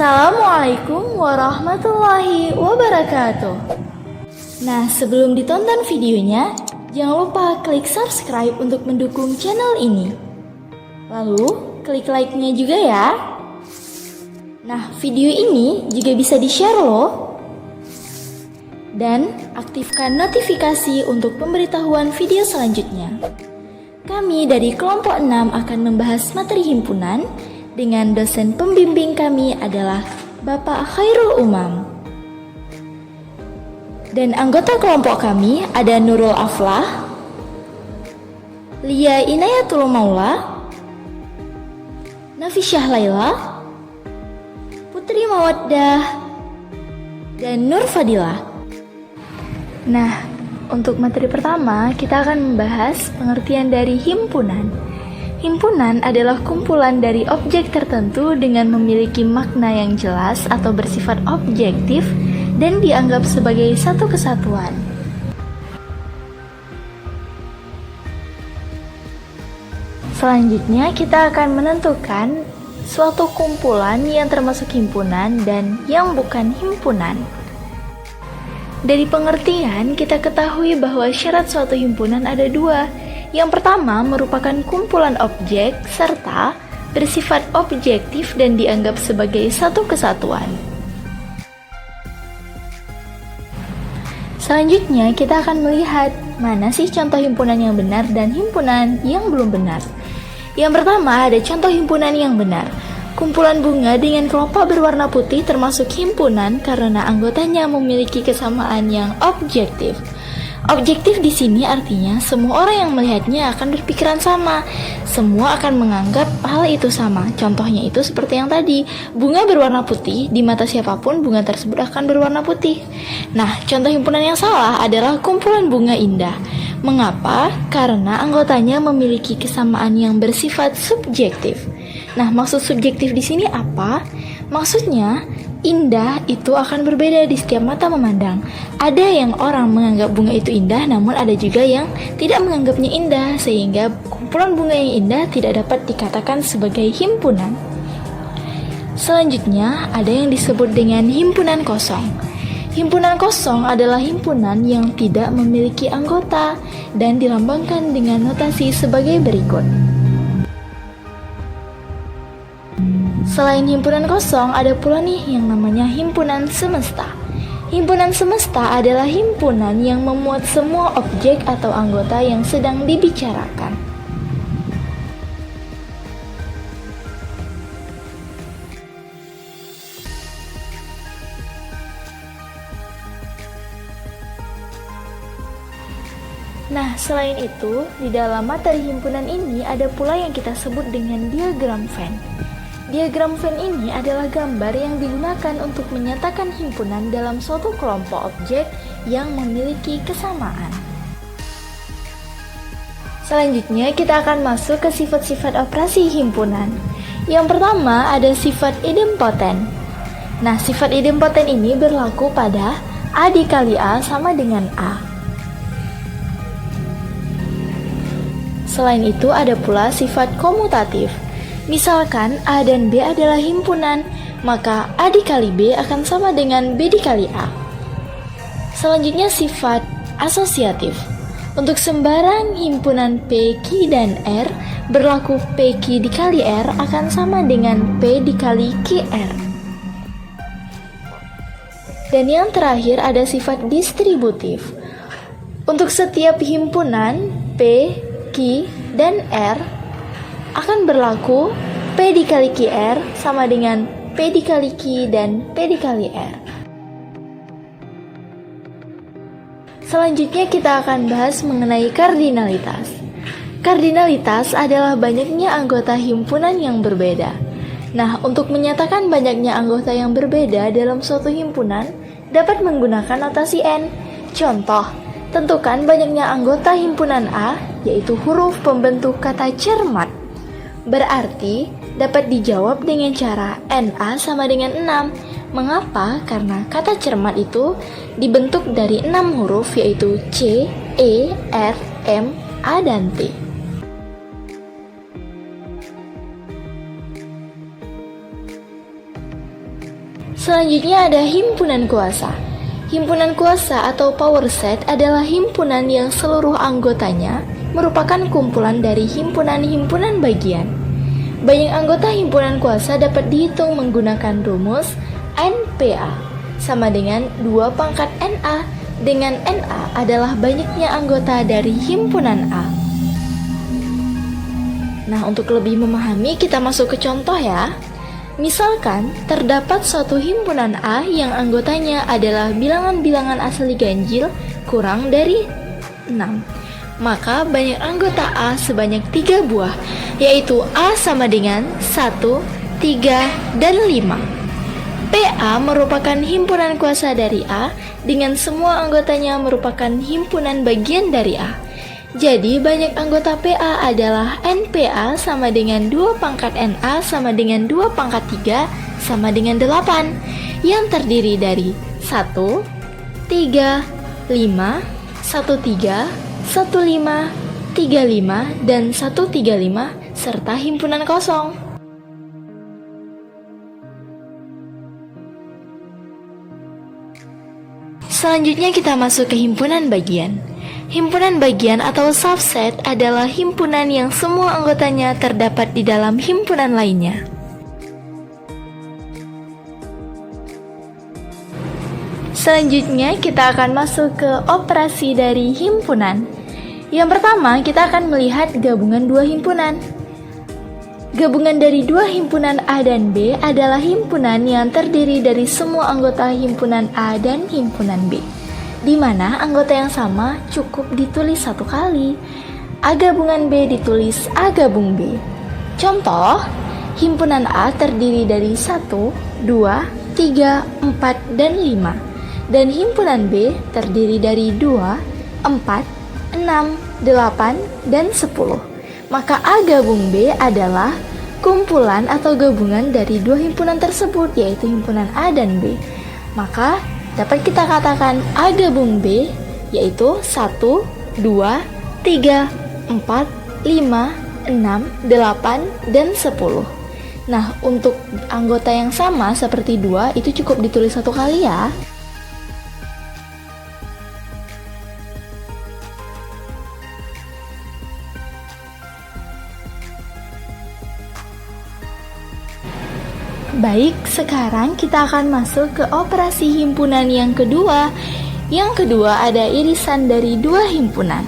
Assalamualaikum warahmatullahi wabarakatuh. Nah, sebelum ditonton videonya, jangan lupa klik subscribe untuk mendukung channel ini. Lalu, klik like-nya juga ya. Nah, video ini juga bisa di-share loh. Dan aktifkan notifikasi untuk pemberitahuan video selanjutnya. Kami dari kelompok 6 akan membahas materi himpunan dengan dosen pembimbing kami adalah Bapak Khairul Umam. Dan anggota kelompok kami ada Nurul Aflah, Lia Inayatul Maula, Nafisyah Laila, Putri Mawaddah, dan Nur Fadilah. Nah, untuk materi pertama kita akan membahas pengertian dari himpunan. Himpunan adalah kumpulan dari objek tertentu dengan memiliki makna yang jelas atau bersifat objektif dan dianggap sebagai satu kesatuan. Selanjutnya kita akan menentukan suatu kumpulan yang termasuk himpunan dan yang bukan himpunan. Dari pengertian kita ketahui bahwa syarat suatu himpunan ada dua. Yang pertama merupakan kumpulan objek serta bersifat objektif dan dianggap sebagai satu kesatuan. Selanjutnya kita akan melihat mana sih contoh himpunan yang benar dan himpunan yang belum benar. Yang pertama ada contoh himpunan yang benar. Kumpulan bunga dengan kelopak berwarna putih termasuk himpunan karena anggotanya memiliki kesamaan yang objektif. Objektif di sini artinya semua orang yang melihatnya akan berpikiran sama. Semua akan menganggap hal itu sama. Contohnya itu seperti yang tadi, bunga berwarna putih, di mata siapapun bunga tersebut akan berwarna putih. Nah, contoh himpunan yang salah adalah kumpulan bunga indah. Mengapa? Karena anggotanya memiliki kesamaan yang bersifat subjektif. Nah, maksud subjektif di sini apa? Maksudnya, indah itu akan berbeda di setiap mata memandang. Ada yang orang menganggap bunga itu indah, namun ada juga yang tidak menganggapnya indah, sehingga kumpulan bunga yang indah tidak dapat dikatakan sebagai himpunan. Selanjutnya, ada yang disebut dengan himpunan kosong. Himpunan kosong adalah himpunan yang tidak memiliki anggota dan dilambangkan dengan notasi sebagai berikut. Selain himpunan kosong, ada pula nih yang namanya himpunan semesta. Himpunan semesta adalah himpunan yang memuat semua objek atau anggota yang sedang dibicarakan. Nah, selain itu, di dalam materi himpunan ini ada pula yang kita sebut dengan diagram Venn. Diagram Venn ini adalah gambar yang digunakan untuk menyatakan himpunan dalam suatu kelompok objek yang memiliki kesamaan. Selanjutnya kita akan masuk ke sifat-sifat operasi himpunan. Yang pertama ada sifat idempoten. Nah, sifat idempoten ini berlaku pada A dikali A sama dengan A. Selain itu ada pula sifat komutatif. Misalkan A dan B adalah himpunan, maka A dikali B akan sama dengan B dikali A. Selanjutnya sifat asosiatif. Untuk sembarang himpunan P, Q, dan R, berlaku P, Q dikali R akan sama dengan P dikali QR. Dan yang terakhir ada sifat distributif. Untuk setiap himpunan P, Q, dan R, akan berlaku P dikali QR sama dengan P dikali Q dan P dikali R. Selanjutnya kita akan bahas mengenai kardinalitas. Kardinalitas adalah banyaknya anggota himpunan yang berbeda. Nah, untuk menyatakan banyaknya anggota yang berbeda dalam suatu himpunan dapat menggunakan notasi N. Contoh, tentukan banyaknya anggota himpunan A, yaitu huruf pembentuk kata cermat. Berarti dapat dijawab dengan cara NA sama dengan 6. Mengapa? Karena kata cermat itu dibentuk dari 6 huruf yaitu C, E, R, M, A, dan T. Selanjutnya ada himpunan kuasa. Himpunan kuasa atau power set adalah himpunan yang seluruh anggotanya merupakan kumpulan dari himpunan-himpunan bagian. Banyak anggota himpunan kuasa dapat dihitung menggunakan rumus NPA sama dengan 2 pangkat NA, dengan NA adalah banyaknya anggota dari himpunan A. Nah, untuk lebih memahami kita masuk ke contoh ya. Misalkan, terdapat suatu himpunan A yang anggotanya adalah bilangan-bilangan asli ganjil kurang dari 6. Maka banyak anggota A sebanyak 3 buah, yaitu A sama dengan 1, 3, dan 5. PA merupakan himpunan kuasa dari A dengan semua anggotanya merupakan himpunan bagian dari A. Jadi banyak anggota PA adalah NPA sama dengan 2 pangkat NA sama dengan 2 pangkat 3 sama dengan 8 yang terdiri dari 1, 3, 5, 1, 3, 1, 5, 3, 5, dan 1, 3, 5 serta himpunan kosong. Selanjutnya kita masuk ke himpunan bagian. Himpunan bagian atau subset adalah himpunan yang semua anggotanya terdapat di dalam himpunan lainnya. Selanjutnya kita akan masuk ke operasi dari himpunan. Yang pertama kita akan melihat gabungan dua himpunan. Gabungan dari dua himpunan A dan B adalah himpunan yang terdiri dari semua anggota himpunan A dan himpunan B, di mana anggota yang sama cukup ditulis satu kali. A gabungan B ditulis A gabung B. Contoh, himpunan A terdiri dari 1, 2, 3, 4, dan 5. Dan himpunan B terdiri dari 2, 4, 6, 8, dan 10. Maka A gabung B adalah kumpulan atau gabungan dari dua himpunan tersebut, yaitu himpunan A dan B. Maka dapat kita katakan A gabung B yaitu 1, 2, 3, 4, 5, 6, 8, dan 10. Nah, untuk anggota yang sama seperti 2 itu cukup ditulis satu kali ya. Baik, sekarang kita akan masuk ke operasi himpunan yang kedua. Yang kedua ada irisan dari dua himpunan.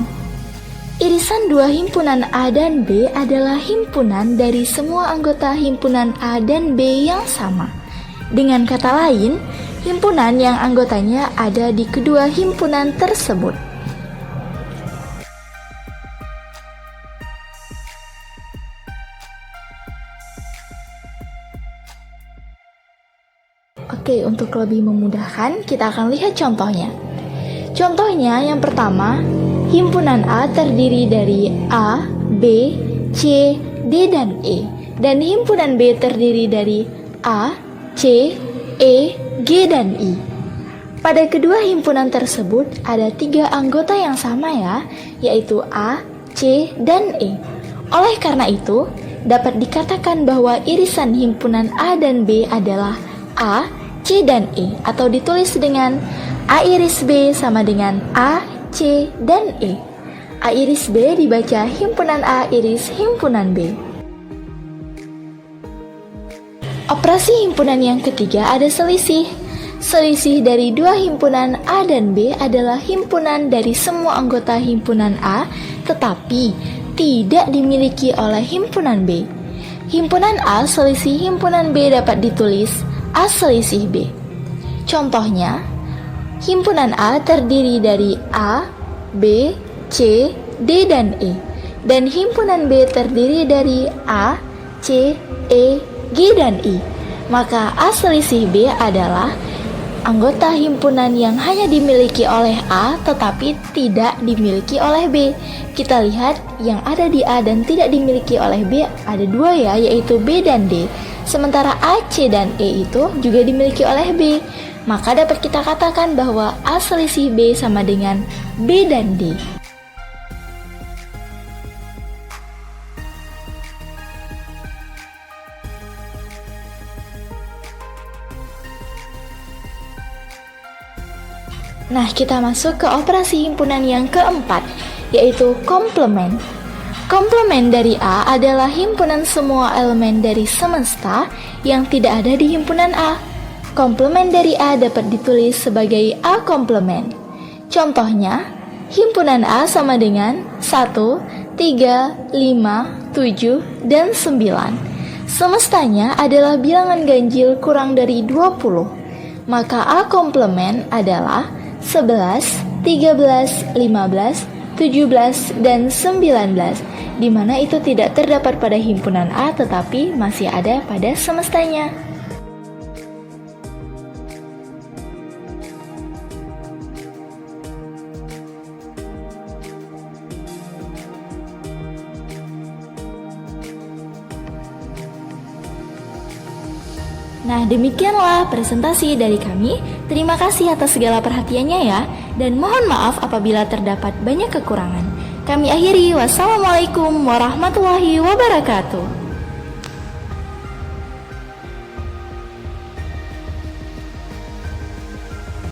Irisan dua himpunan A dan B adalah himpunan dari semua anggota himpunan A dan B yang sama. Dengan kata lain, himpunan yang anggotanya ada di kedua himpunan tersebut. Oke, untuk lebih memudahkan, kita akan lihat contohnya. Contohnya yang pertama, himpunan A terdiri dari A, B, C, D, dan E. Dan himpunan B terdiri dari A, C, E, G, dan I. Pada kedua himpunan tersebut ada 3 anggota yang sama ya, yaitu A, C, dan E. Oleh karena itu, dapat dikatakan bahwa irisan himpunan A dan B adalah A, C, dan E, atau ditulis dengan A iris B sama dengan A, C, dan E. A iris B dibaca himpunan A iris himpunan B. Operasi himpunan yang ketiga ada selisih. Selisih dari dua himpunan A dan B adalah himpunan dari semua anggota himpunan A, tetapi tidak dimiliki oleh himpunan B. Himpunan A selisih himpunan B dapat ditulis A selisih B. Contohnya, himpunan A terdiri dari A, B, C, D, dan E. Dan himpunan B terdiri dari A, C, E, G, dan I. Maka A selisih B adalah anggota himpunan yang hanya dimiliki oleh A tetapi tidak dimiliki oleh B. Kita lihat yang ada di A dan tidak dimiliki oleh B ada 2 ya, yaitu B dan D. Sementara A, C, dan E itu juga dimiliki oleh B. Maka dapat kita katakan bahwa A selisih B sama dengan B dan D. Nah, kita masuk ke operasi himpunan yang keempat, yaitu komplement. Komplement dari A adalah himpunan semua elemen dari semesta yang tidak ada di himpunan A. Komplement dari A dapat ditulis sebagai A komplement. Contohnya, himpunan A sama dengan 1, 3, 5, 7, dan 9. Semestanya adalah bilangan ganjil kurang dari 20. Maka A komplement adalah 11, 13, 15, 17, dan 19, di mana itu tidak terdapat pada himpunan A tetapi masih ada pada semestanya. Nah, demikianlah presentasi dari kami. Terima kasih atas segala perhatiannya ya, dan mohon maaf apabila terdapat banyak kekurangan. Kami akhiri, wassalamualaikum warahmatullahi wabarakatuh.